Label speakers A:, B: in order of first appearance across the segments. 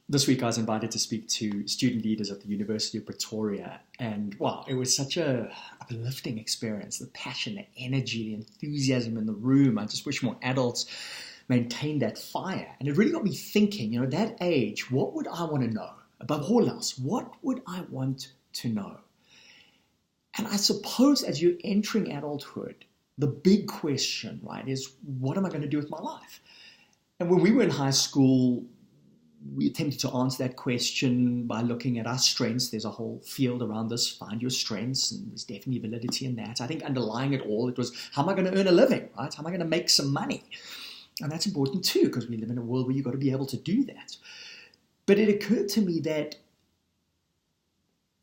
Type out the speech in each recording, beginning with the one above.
A: This week I was invited to speak to student leaders at the University of Pretoria, and wow, it was such a uplifting experience. The passion, the energy, the enthusiasm in the room. I just wish more adults maintained that fire. And it really got me thinking, at that age, what would I want to know? Above all else, what would I want to know? And I suppose as you're entering adulthood, the big question, right, is what am I going to do with my life? And when we were in high school, we attempted to answer that question by looking at our strengths. There's a whole field around this, find your strengths, and there's definitely validity in that. I think underlying it all, it was, how am I going to earn a living, right? How am I going to make some money? And that's important too, because we live in a world where you've got to be able to do that. But it occurred to me that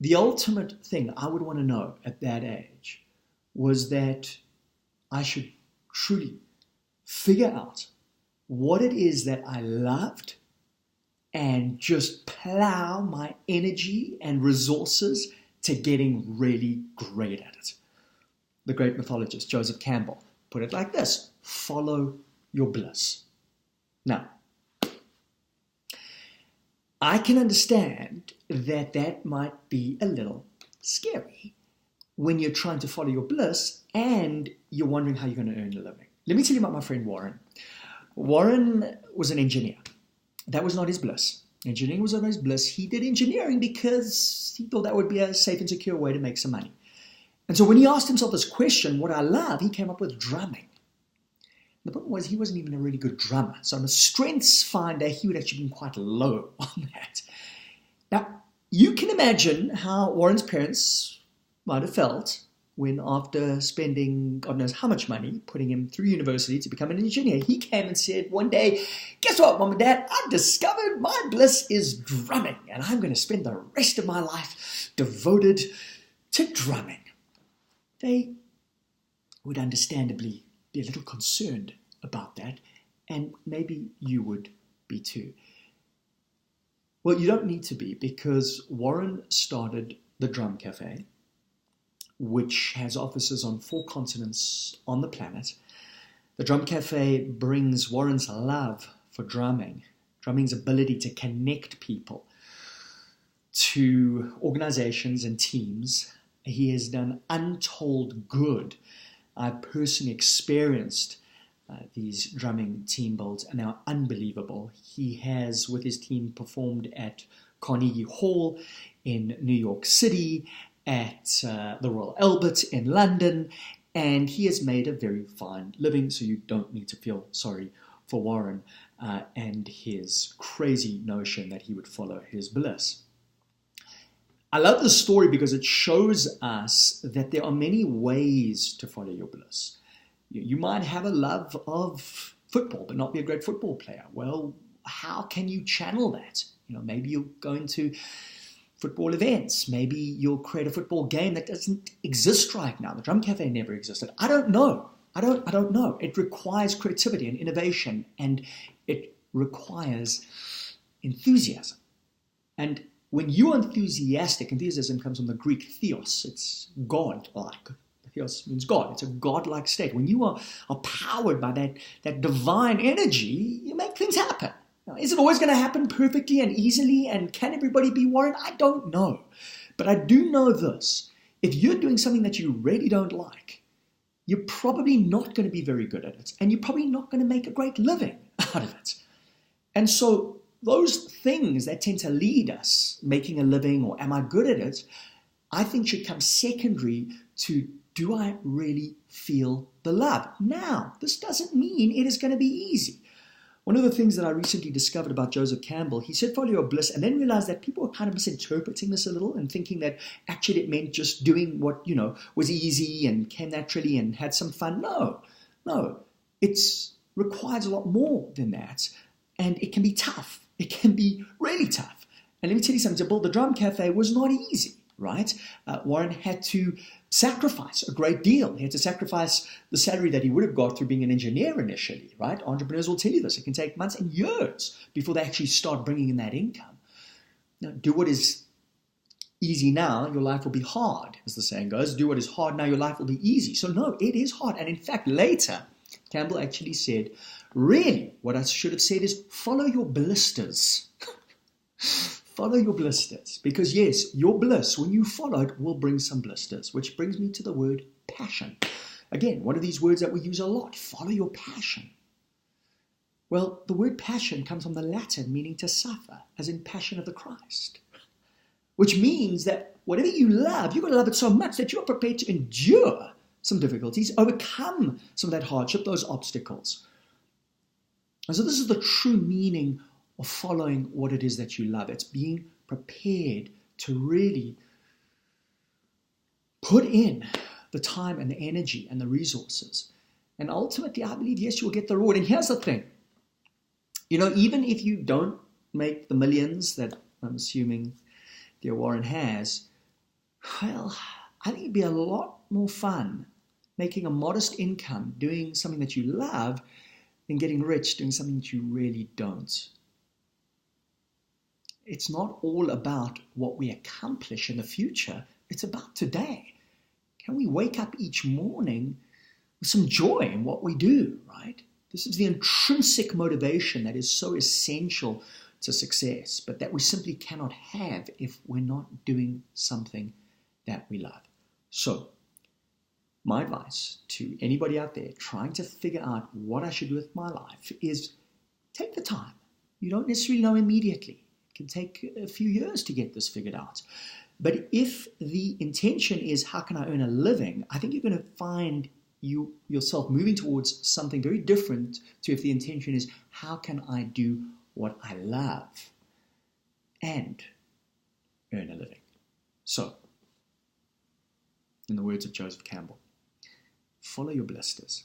A: the ultimate thing I would want to know at that age was that I should truly figure out what it is that I loved and just plow my energy and resources to getting really great at it. The great mythologist Joseph Campbell put it like this: follow your bliss. Now, I can understand that that might be a little scary when you're trying to follow your bliss and you're wondering how you're going to earn a living. Let me tell you about my friend Warren. Warren was an engineer. That was not his bliss. Engineering was not his bliss. He did engineering because he thought that would be a safe and secure way to make some money. And so when he asked himself this question, what I love, he came up with drumming. The problem was he wasn't even a really good drummer. So on the strengths finder, he would actually be quite low on that. Now, you can imagine how Warren's parents might have felt when, after spending God knows how much money putting him through university to become an engineer, he came and said one day, guess what, Mom and Dad, I've discovered my bliss is drumming, and I'm going to spend the rest of my life devoted to drumming. They would understandably be a little concerned about that, and maybe you would be too. Well, you don't need to be, because Warren started the Drum Cafe, which has offices on 4 continents on the planet. The Drum Cafe brings Warren's love for drumming's ability to connect people to organizations and teams. He has done untold good. I've personally experienced these drumming team builds, and they are unbelievable. He has, with his team, performed at Carnegie Hall in New York City, at the Royal Albert in London, and he has made a very fine living, so you don't need to feel sorry for Warren and his crazy notion that he would follow his bliss. I love this story because it shows us that there are many ways to follow your bliss. You might have a love of football but not be a great football player. Well, how can you channel that? Maybe you're going to football events. Maybe you'll create a football game that doesn't exist right now. The Drum Cafe never existed. I don't know. I don't know. It requires creativity and innovation, and it requires enthusiasm. And when you're enthusiastic, enthusiasm comes from the Greek theos. It's God-like. Theos means God. It's a God-like state. When you are powered by that divine energy, you make things happen. Now, is it always going to happen perfectly and easily, and can everybody be Warren? I don't know. But I do know this. If you're doing something that you really don't like, you're probably not going to be very good at it, and you're probably not going to make a great living out of it. And so those things that tend to lead us, making a living or am I good at it, I think should come secondary to, do I really feel the love? Now, this doesn't mean it is going to be easy. One of the things that I recently discovered about Joseph Campbell, he said follow your bliss, and then realized that people were kind of misinterpreting this a little and thinking that actually it meant just doing what, was easy and came naturally and had some fun. No, it requires a lot more than that, and it can be tough. It can be really tough. And let me tell you something, to build the Drum Cafe was not easy, right? Warren had to sacrifice a great deal. He had to sacrifice the salary that he would have got through being an engineer initially, right? Entrepreneurs will tell you this. It can take months and years before they actually start bringing in that income. Now, do what is easy now, your life will be hard, as the saying goes. Do what is hard now, your life will be easy. So no, it is hard. And in fact, later, Campbell actually said, really, what I should have said is follow your blisters. Follow your blisters. Because yes, your bliss, when you follow it, will bring some blisters, which brings me to the word passion. Again, one of these words that we use a lot, follow your passion. Well, the word passion comes from the Latin meaning to suffer, as in Passion of the Christ. Which means that whatever you love, you've got to love it so much that you're prepared to endure some difficulties, overcome some of that hardship, those obstacles. And so this is the true meaning of following what it is that you love. It's being prepared to really put in the time and the energy and the resources. And ultimately, I believe, yes, you'll get the reward. And here's the thing. Even if you don't make the millions that I'm assuming dear Warren has, well, I think it'd be a lot more fun making a modest income, doing something that you love, than getting rich doing something that you really don't. It's not all about what we accomplish in the future. It's about today. Can we wake up each morning with some joy in what we do, right? This is the intrinsic motivation that is so essential to success, but that we simply cannot have if we're not doing something that we love. So, my advice to anybody out there trying to figure out what I should do with my life is take the time. You don't necessarily know immediately. It can take a few years to get this figured out. But if the intention is, how can I earn a living? I think you're going to find yourself moving towards something very different to if the intention is, how can I do what I love and earn a living? So, in the words of Joseph Campbell, follow your blisters.